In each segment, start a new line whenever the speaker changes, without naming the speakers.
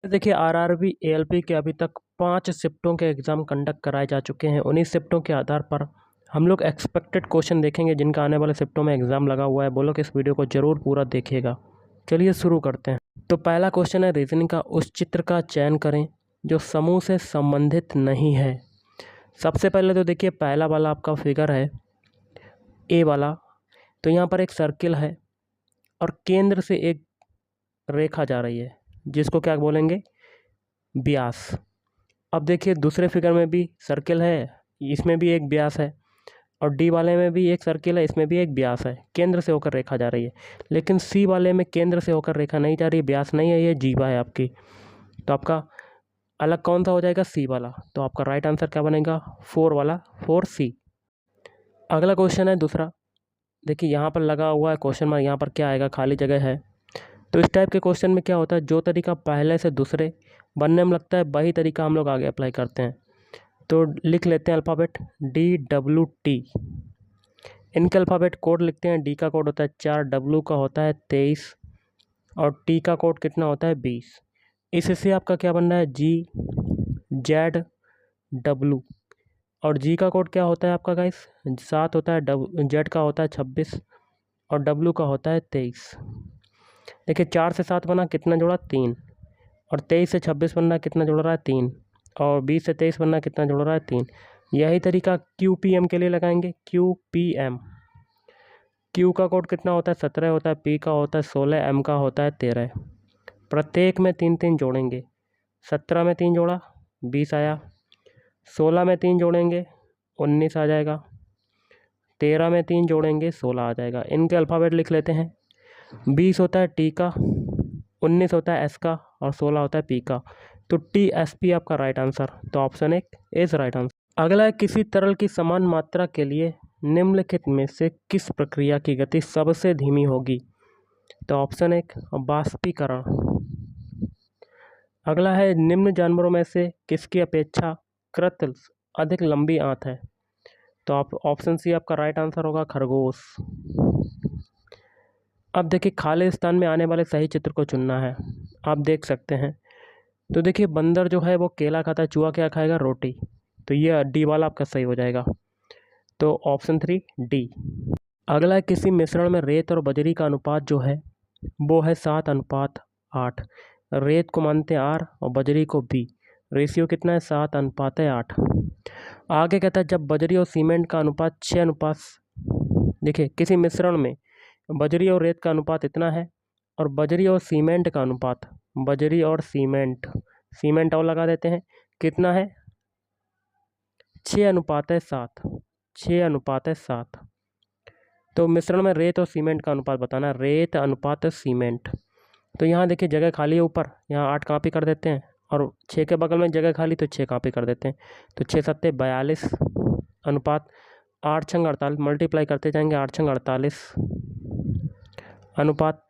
देखिए RRB ALP के अभी तक 5 शिफ्टों के एग्ज़ाम कंडक्ट कराए जा चुके हैं। उन्हीं शिफ्टों के आधार पर हम लोग एक्सपेक्टेड क्वेश्चन देखेंगे जिनका आने वाले शिफ्टों में एग्ज़ाम लगा हुआ है। बोलो कि इस वीडियो को ज़रूर पूरा देखिएगा। चलिए शुरू करते हैं। तो पहला क्वेश्चन है रीजनिंग का। उस चित्र का चयन करें जो समूह से संबंधित नहीं है। सबसे पहले तो देखिए पहला वाला आपका फिगर है ए वाला। तो यहाँ पर एक सर्किल है और केंद्र से एक रेखा जा रही है जिसको क्या बोलेंगे, व्यास। अब देखिए दूसरे फिगर में भी सर्किल है, इसमें भी एक व्यास है, और डी वाले में भी एक सर्किल है, इसमें भी एक व्यास है। केंद्र से होकर रेखा जा रही है। लेकिन सी वाले में केंद्र से होकर रेखा नहीं जा रही, व्यास नहीं है, ये जीवा है आपकी। तो आपका अलग कौन सा हो जाएगा, सी वाला। तो आपका राइट आंसर क्या बनेगा, 4 वाला, 4C। अगला क्वेश्चन है दूसरा। देखिए यहाँ पर लगा हुआ है क्वेश्चन मार्क, यहाँ पर क्या आएगा, खाली जगह है। तो इस टाइप के क्वेश्चन में क्या होता है, जो तरीका पहले से दूसरे बनने में लगता है वही तरीका हम लोग आगे अप्लाई करते हैं। तो लिख लेते हैं अल्फ़ाबेट DWT। इनके अल्फ़ाबेट कोड लिखते हैं। डी का कोड होता है 4, डब्ल्यू का होता है 23 और टी का कोड कितना होता है 20। इससे आपका क्या बन रहा है, GZW। और जी का कोड क्या होता है आपका गाइस, 7 होता है, जेड का होता है 26 और डब्ल्यू का होता है 23। देखिए 4 से 7 बना, कितना जोड़ा, 3। और 23 से 26 बनना, कितना जोड़ रहा है, 3। और 20 से 23 बनना, कितना जोड़ रहा है, 3। यही तरीका QPM के लिए लगाएंगे। QPM, Q का कोड कितना होता है, 17 होता है, P का होता है 16, M का होता है 13। प्रत्येक में 3 3 जोड़ेंगे। 17 में 3 जोड़ा, 20 आया। 16 में 3 जोड़ेंगे, 19 आ जाएगा। 13 में 3 जोड़ेंगे, 16 आ जाएगा। इनके अल्फ़ाबेट लिख लेते हैं। 20 होता है T का, 19 होता है S का और 16 होता है P का। तो TSP आपका राइट आंसर। तो ऑप्शन 1 इज राइट आंसर। अगला है, किसी तरल की समान मात्रा के लिए निम्नलिखित में से किस प्रक्रिया की गति सबसे धीमी होगी। तो ऑप्शन 1 बाष्पीकरण। अगला है, निम्न जानवरों में से किसकी अपेक्षा कृत अधिक लंबी आंत है। तो आप ऑप्शन सी आपका राइट आंसर होगा, खरगोश। अब देखिए खाली स्थान में आने वाले सही चित्र को चुनना है। आप देख सकते हैं। तो देखिए बंदर जो है वो केला खाता है, चूहा क्या खाएगा, रोटी। तो ये डी वाला आपका सही हो जाएगा। तो ऑप्शन 3 डी। अगला है, किसी मिश्रण में रेत और बजरी का अनुपात जो है वो है 7:8। रेत को मानते हैं R और बजरी को B। रेशियो कितना है, 7:8। आगे कहता है, जब बजरी और सीमेंट का अनुपात 6 देखिए किसी मिश्रण में बजरी और रेत का अनुपात इतना है और बजरी और सीमेंट का अनुपात, बजरी और सीमेंट और लगा देते हैं, कितना है, 6:7। 6:7। तो मिश्रण में रेत और सीमेंट का अनुपात बताना, रेत अनुपात सीमेंट। तो यहाँ देखिए जगह खाली है ऊपर, यहाँ 8 कॉपी कर देते हैं और 6 के बगल में जगह खाली तो 6 कॉपी कर देते हैं। तो 6 सत्ते 42 अनुपात 8 छंग 48, मल्टीप्लाई करते जाएंगे, 8 छंग 48 अनुपात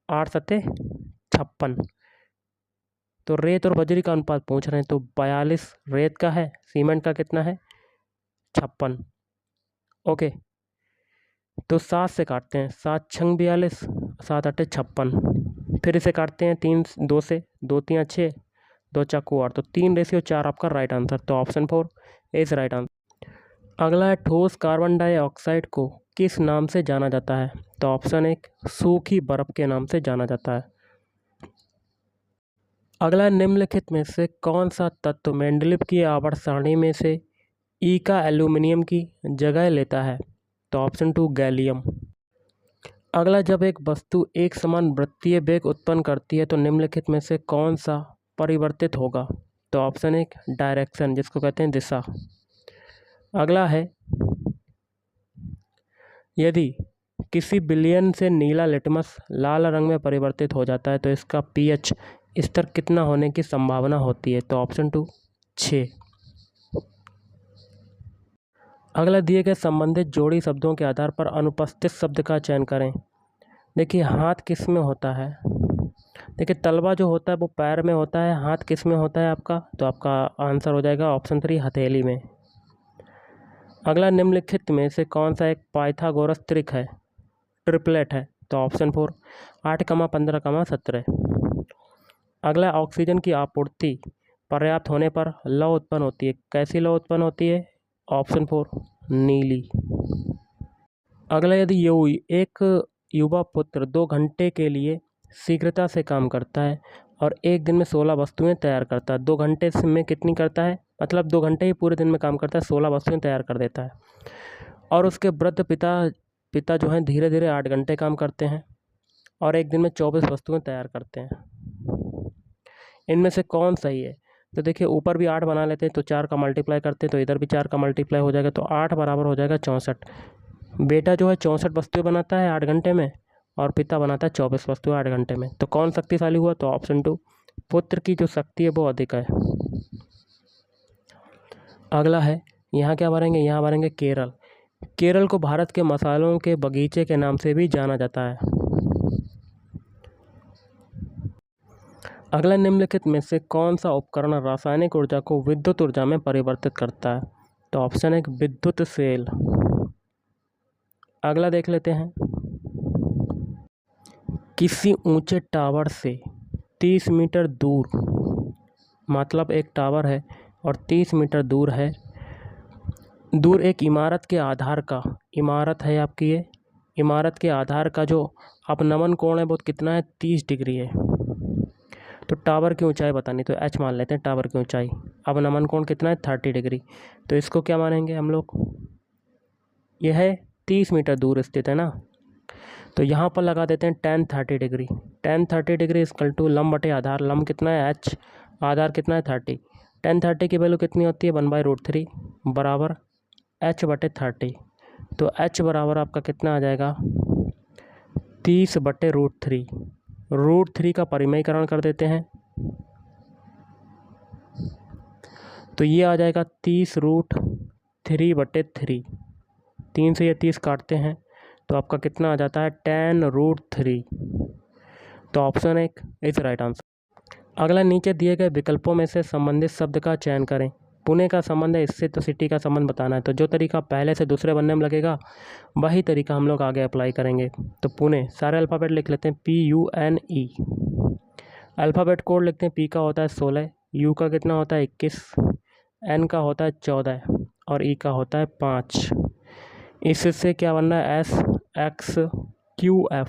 8 सत्ते 56। तो रेत और बजरी का अनुपात पूछ रहे हैं, तो 42 रेत का है, सीमेंट का कितना है, 56। ओके, तो 7 से काटते हैं, 7 छंग 42, 7 8 56। फिर इसे काटते हैं 3 2 से, 2 3 6, 2 चाकू 8। तो 3:4 आपका राइट आंसर। तो ऑप्शन 4 इज राइट आंसर। अगला है, ठोस कार्बन डाइऑक्साइड को किस नाम से जाना जाता है। तो ऑप्शन 1 सूखी बर्फ के नाम से जाना जाता है। अगला, निम्नलिखित में से कौन सा तत्व मेंडलीव की आवर्त सारणी में से ई का एल्यूमिनियम की जगह लेता है। तो ऑप्शन 2 गैलियम। अगला, जब एक वस्तु एक समान वृत्तीय वेग उत्पन्न करती है तो निम्नलिखित में से कौन सा परिवर्तित होगा। तो ऑप्शन 1 डायरेक्शन, जिसको कहते हैं दिशा। अगला है, यदि किसी विलयन से नीला लिटमस लाल रंग में परिवर्तित हो जाता है तो इसका pH स्तर कितना होने की संभावना होती है। तो ऑप्शन 2 6। अगला, दिए गए संबंधित जोड़ी शब्दों के आधार पर अनुपस्थित शब्द का चयन करें। देखिए हाथ किस में होता है, देखिए तलवा जो होता है वो पैर में होता है, हाथ किस में होता है आपका, तो आपका आंसर हो जाएगा ऑप्शन 3 हथेली में। अगला, निम्नलिखित में से कौन सा एक पाइथागोरस त्रिक है, ट्रिपलेट है। तो ऑप्शन 4 8, 15, 17। अगला, ऑक्सीजन की आपूर्ति पर्याप्त होने पर लौ उत्पन्न होती है। कैसी लौ उत्पन्न होती है? ऑप्शन 4 नीली। अगला, यदि एक युवा पुत्र 2 घंटे के लिए शीघ्रता से काम करता है और एक दिन में 16 वस्तुएं तैयार करता है। 2 घंटे में कितनी करता है? मतलब 2 घंटे ही पूरे दिन में काम करता है, 16 वस्तुएं तैयार कर देता है। और उसके वृद्ध पिता जो हैं धीरे धीरे 8 घंटे काम करते हैं और एक दिन में 24 वस्तुएं तैयार करते हैं। इनमें से कौन सही है? तो देखिए, ऊपर भी 8 बना लेते हैं तो 4 का मल्टीप्लाई करते हैं तो इधर भी 4 का मल्टीप्लाई हो जाएगा, तो 8 बराबर हो जाएगा 64। बेटा जो है 64 वस्तुएं बनाता है 8 घंटे में और पिता बनाता है 24 वस्तुएं 8 घंटे में। तो कौन शक्तिशाली हुआ? तो ऑप्शन 2, पुत्र की जो शक्ति है वो अधिक है। अगला है, यहाँ क्या भरेंगे? यहाँ भरेंगे केरल। केरल को भारत के मसालों के बगीचे के नाम से भी जाना जाता है। अगला, निम्नलिखित में से कौन सा उपकरण रासायनिक ऊर्जा को विद्युत ऊर्जा में परिवर्तित करता है? तो ऑप्शन 1 विद्युत सेल। अगला देख लेते हैं, किसी ऊंचे टावर से 30 मीटर दूर, मतलब एक टावर है और 30 मीटर दूर एक इमारत के आधार का, इमारत है आपकी ये, इमारत के आधार का जो अपनमन कोण है वो कितना है? 30 डिग्री है। तो टावर की ऊंचाई बतानी, तो h मान लेते हैं टावर की ऊंचाई। अपनमन कोण कितना है? 30 डिग्री। तो इसको क्या मानेंगे हम लोग? यह है 30 मीटर दूर स्थित है ना, तो यहाँ पर लगा देते हैं tan 30 degree. tan 30 degree equal to लंब बटे आधार। लंब कितना है? h, आधार कितना है? 30। tan 30 की वैल्यू कितनी होती है? 1/√3 बराबर h बटे 30। तो h बराबर आपका कितना आ जाएगा? 30/√3। √3 का परिमेयीकरण कर देते हैं तो ये आ जाएगा 30√3/3। 3 से ये 30 काटते हैं तो आपका कितना आ जाता है? tan√3। तो ऑप्शन 1 इज राइट आंसर। अगला, नीचे दिए गए विकल्पों में से संबंधित शब्द का चयन करें। पुणे का संबंध है, इससे तो सिटी का संबंध बताना है, तो जो तरीका पहले से दूसरे बनने में लगेगा वही तरीका हम लोग आगे अप्लाई करेंगे। तो पुणे, सारे अल्फ़ाबेट लिख लेते हैं, PUNE। अल्फ़ाबेट कोड लिखते हैं, P का होता है 16, U का कितना होता है? 21, N का होता है 14 और E का होता है 5। इससे क्या बनना है? SXQF।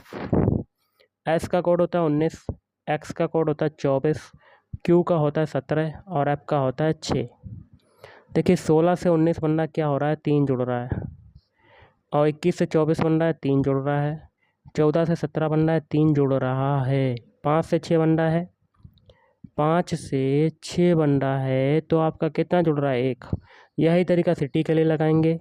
S का कोड होता है 19, X का कोड होता है 24, Q का होता है 17 और F का होता है 6। देखिए, 16 से 19 बनना क्या हो रहा है? 3 जुड़ रहा है, और 21 से 24 बन रहा है, 3 जुड़ रहा है, 14 से 17 बन रहा है, 3 जुड़ रहा है, 5 से 6 बन रहा है, 5 से 6 बन रहा है, तो आपका कितना जुड़ रहा है? 1। यही तरीका सिटी के लिए लगाएंगे,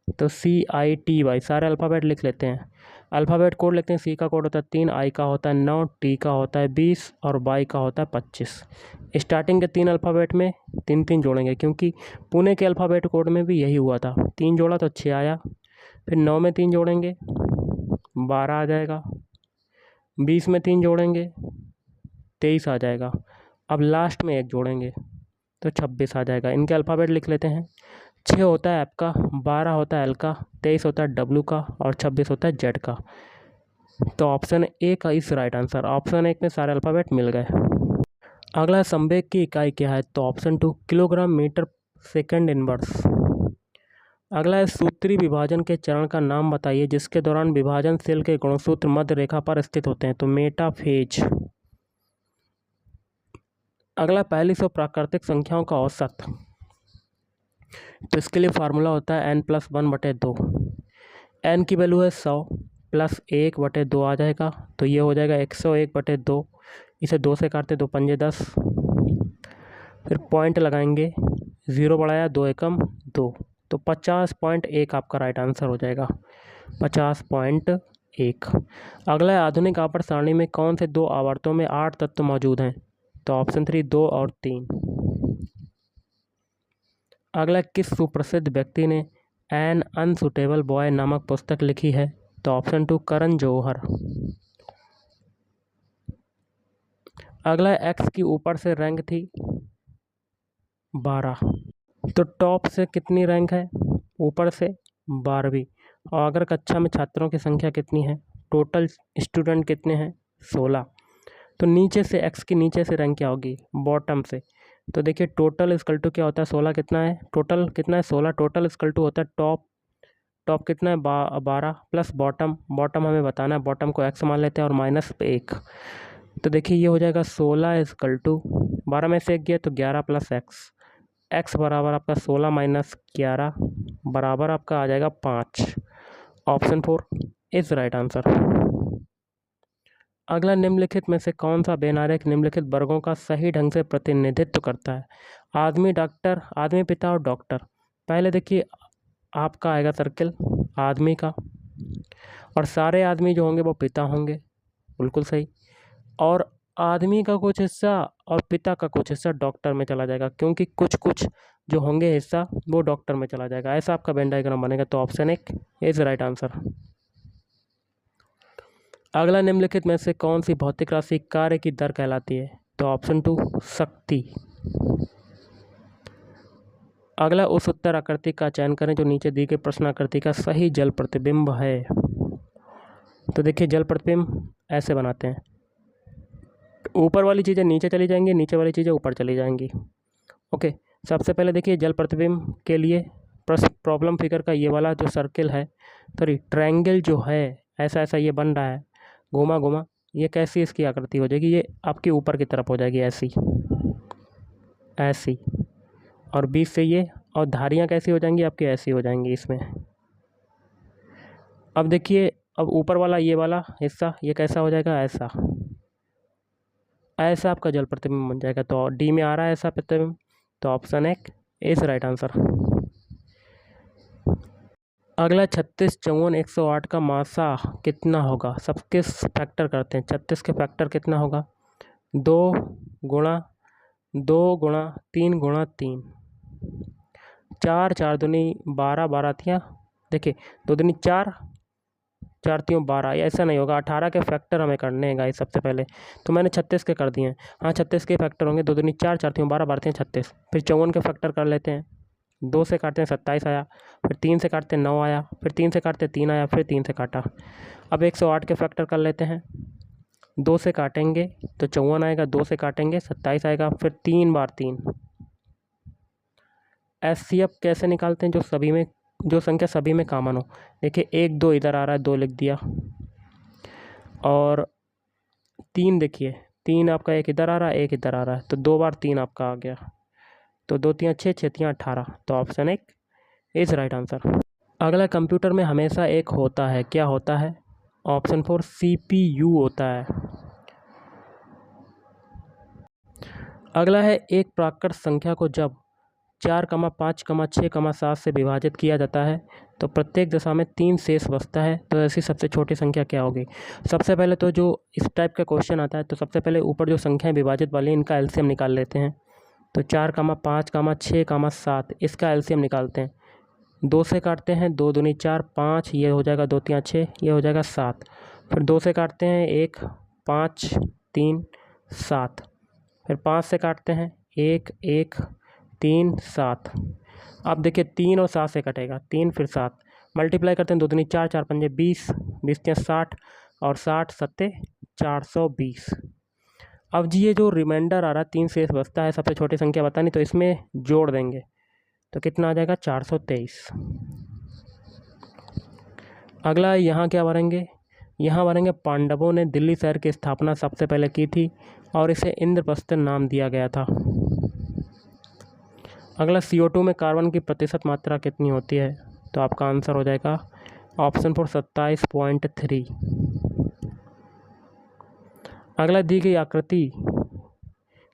तो CITY, सारे अल्फ़ाबेट लिख लेते हैं। अल्फ़ाबेट कोड लिखते हैं, C का कोड होता है 3, I का होता है 9, T का होता है 20 और Y का होता है 25। स्टार्टिंग के 3 अल्फ़ाबेट में 3-3 जोड़ेंगे, क्योंकि पुणे के अल्फ़ाबेट कोड में भी यही हुआ था। 3 जोड़ा तो 6 आया, फिर 9 में 3 जोड़ेंगे 12 आ जाएगा, 20 में 3 जोड़ेंगे 23 आ जाएगा, अब लास्ट में 1 जोड़ेंगे तो 26 आ जाएगा। इनके अल्फ़ाबेट लिख लेते हैं। 6 होता है F का, 12 होता है L का, 23 होता है W का और 26 होता है Z का। तो ऑप्शन A का इस राइट आंसर। ऑप्शन 1 में सारे अल्फ़ाबेट मिल गए। अगला, संवेग की इकाई क्या है? तो option 2 kilogram metre second inverse. अगला है, सूत्री विभाजन के चरण का नाम बताइए जिसके दौरान विभाजन सेल के गुणसूत्र मध्य रेखा पर स्थित होते हैं। तो मेटाफेज। अगला, पहली 100 प्राकृतिक संख्याओं का औसत। तो इसके लिए फार्मूला होता है n+1/2। n की वैल्यू है 100 प्लस 1/2 आ जाएगा, तो ये हो जाएगा 101/2। इसे 2 से काटते 2 पंजे 10, फिर पॉइंट लगाएंगे, 0 बढ़ाया 2 एकम 2, तो 50.1 आपका राइट आंसर हो जाएगा, 50.1। अगला है, आधुनिक आवर्त सारणी में कौन से 2 आवर्तों में 8 तत्व मौजूद हैं? तो ऑप्शन 3 2 और 3। अगला, किस सुप्रसिद्ध व्यक्ति ने एन अनसुटेबल बॉय नामक पुस्तक लिखी है? तो ऑप्शन 2 करण जौहर। अगला, एक्स की ऊपर से रैंक थी 12, तो टॉप से कितनी रैंक है? ऊपर से 12वीं। और अगर कक्षा में छात्रों की संख्या कितनी है? टोटल स्टूडेंट कितने हैं? 16। तो नीचे से x की नीचे से रैंक क्या होगी, बॉटम से। तो देखिए टोटल इक्वल टू क्या होता है, 16 कितना है, टोटल कितना है 16, टोटल इक्वल टू होता है टॉप, टॉप कितना है 12 प्लस बॉटम, बॉटम हमें बताना है, बॉटम को x मान लेते हैं और माइनस 1। तो देखिए ये हो जाएगा 16 इक्वल टू 12 में से 1 गया तो 11 प्लस x बराबर आपका 16 माइनस 11 बराबर आपका आ जाएगा 5। Option 4 is right answer. अगला, निम्नलिखित में से कौन सा बेनारेख निम्नलिखित वर्गों का सही ढंग से प्रतिनिधित्व करता है। आदमी, डॉक्टर, आदमी, पिता और डॉक्टर। पहले देखिए आपका आएगा सर्किल आदमी का, और सारे आदमी जो होंगे वो पिता होंगे, बिल्कुल सही। और आदमी का कुछ हिस्सा और पिता का कुछ हिस्सा डॉक्टर में चला जाएगा, क्योंकि कुछ कुछ जो होंगे हिस्सा वो डॉक्टर में चला जाएगा। ऐसा आपका वेन डायग्राम बनेगा। तो ऑप्शन 1 इज राइट आंसर। अगला, निम्नलिखित में से कौन सी भौतिक राशि कार्य की दर कहलाती है। तो ऑप्शन 2 शक्ति। अगला, उस उत्तर आकृति का चयन करें जो नीचे दी गई प्रश्न आकृति का सही जल प्रतिबिंब है। तो देखिए जल प्रतिबिंब ऐसे बनाते हैं, ऊपर वाली चीज़ें नीचे चली जाएंगी, नीचे वाली चीज़ें ऊपर चली जाएंगी। ओके, सबसे पहले देखिए जल प्रतिबिंब के लिए प्रॉब्लम फिगर का ये वाला जो सर्किल है, सॉरी ट्रायंगल जो है ऐसा ऐसा ये बन रहा है, घुमा घुमा, ये कैसी इसकी आकृति हो जाएगी, ये आपके ऊपर की तरफ हो जाएगी, ऐसी ऐसी, और बीच से ये, और धारियाँ कैसी हो जाएंगी आपकी, ऐसी हो जाएंगी इसमें। अब देखिए, अब ऊपर वाला ये वाला हिस्सा ये कैसा हो जाएगा, ऐसा ऐसा आपका जल प्रतिबिंब बन जाएगा। तो डी में आ रहा है ऐसा प्रतिबिंब। तो ऑप्शन 1 इज राइट आंसर। अगला, 36, 54, 108 का मासा कितना होगा। सब किस फैक्टर करते हैं, 36 के फैक्टर कितना होगा, 2 गुणा 2 गुणा 3 गुणा 3, 4 4 दूनी 12 12 थियाँ, देखिए 2 दूनी 4 4 3 12, ऐसा नहीं होगा, 18 के फैक्टर हमें करने हैं गाइस सबसे पहले। तो मैंने 36 के कर दिए हैं। हाँ 36 के फैक्टर होंगे, 2 दूनी 4 4 3 12 12 36। फिर 54 के फैक्टर कर लेते हैं, 2 से काटते हैं 27 आया, फिर 3 से काटते हैं 9 आया, फिर 3 से काटते हैं 3 आया, फिर 3 से काटा। अब 108 के फैक्टर कर लेते हैं, 2 से काटेंगे तो 54 आएगा, 2 से काटेंगे 27 आएगा, फिर 3 बार 3। एचसीएफ कैसे निकालते हैं, जो सभी में, जो संख्या सभी में कॉमन हो। देखिए 1 2 इधर आ रहा है, 2 लिख दिया, और 3 देखिए 3 आपका एक इधर आ रहा है, एक इधर आ रहा है, तो 2 बार 3 आपका आ गया, तो 2 3 6 6 3 18। तो ऑप्शन 1 इज राइट आंसर। अगला, कंप्यूटर में हमेशा एक होता है, क्या होता है। ऑप्शन 4 CPU होता है। अगला है, एक प्राकृत संख्या को जब 4, 5, 6, 7 से विभाजित किया जाता है तो प्रत्येक दशा में 3 शेष बचता है, तो ऐसी सबसे छोटी संख्या क्या होगी। सबसे पहले तो जो इस टाइप का क्वेश्चन आता है, तो सबसे पहले ऊपर जो संख्याएं विभाजित वाली इनका एलसीएम निकाल लेते हैं। तो 4, 5, 6, 7 इसका एलसीएम निकालते हैं। 2 से काटते हैं, 2 दूनी 4 5, ये हो जाएगा 2 3 6, ये हो जाएगा 7। फिर 2 से काटते हैं 1 5 3 7, फिर 5 से काटते हैं 1 1 3 7। अब देखिए 3 और 7 से कटेगा, 3 फिर 7, मल्टीप्लाई करते हैं, 2 दूनी 4 4 5 20, 20 60, और 60 7 420। अब जी ये जो रिमाइंडर आ रहा है 3 शेष बचता है, सबसे छोटी संख्या बतानी, तो इसमें जोड़ देंगे तो कितना आ जाएगा 423। अगला, यहाँ क्या भरेंगे, यहाँ भरेंगे पांडवों ने दिल्ली शहर की स्थापना सबसे पहले की थी और इसे इंद्रप्रस्थ नाम दिया गया था। अगला, CO2 में कार्बन की प्रतिशत मात्रा कितनी होती है। तो आपका आंसर हो जाएगा ऑप्शन 4 27.3। अगला, दी गई आकृति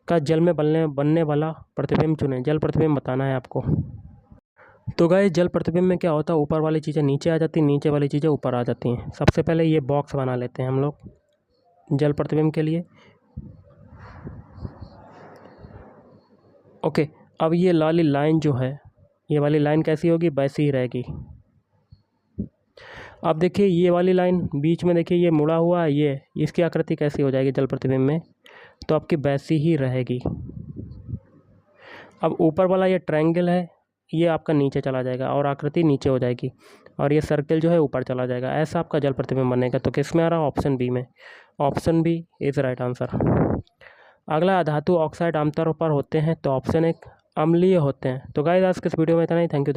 का जल में बनने वाला प्रतिबिंब चुनें। जल प्रतिबिंब बताना है आपको। तो गाइस, जल प्रतिबिंब में क्या होता है, ऊपर वाली चीज़ें नीचे आ जाती हैं, नीचे वाली चीज़ें ऊपर आ जाती हैं। सबसे पहले ये बॉक्स बना लेते हैं हम लोग जल प्रतिबिंब के लिए। ओके, अब ये लाली लाइन जो है, ये वाली लाइन कैसी होगी, वैसी ही रहेगी। अब देखिए ये वाली लाइन बीच में, देखिए ये मुड़ा हुआ है, ये इसकी आकृति कैसी हो जाएगी जल प्रतिबिंब में, तो आपकी वैसी ही रहेगी। अब ऊपर वाला ये ट्रायंगल है, ये आपका नीचे चला जाएगा और आकृति नीचे हो जाएगी। और ये सर्किल जो है ऊपर चला जाएगा, ऐसा आपका जल प्रतिबिंब बनेगा। तो किस में आ रहा है? ऑप्शन बी में। Option B is right answer. अगला, धातु ऑक्साइड आमतौर पर होते हैं, तो ऑप्शन एक अम्लीय होते हैं। तो गाइस आज के इस वीडियो में इतना ही। Thank you.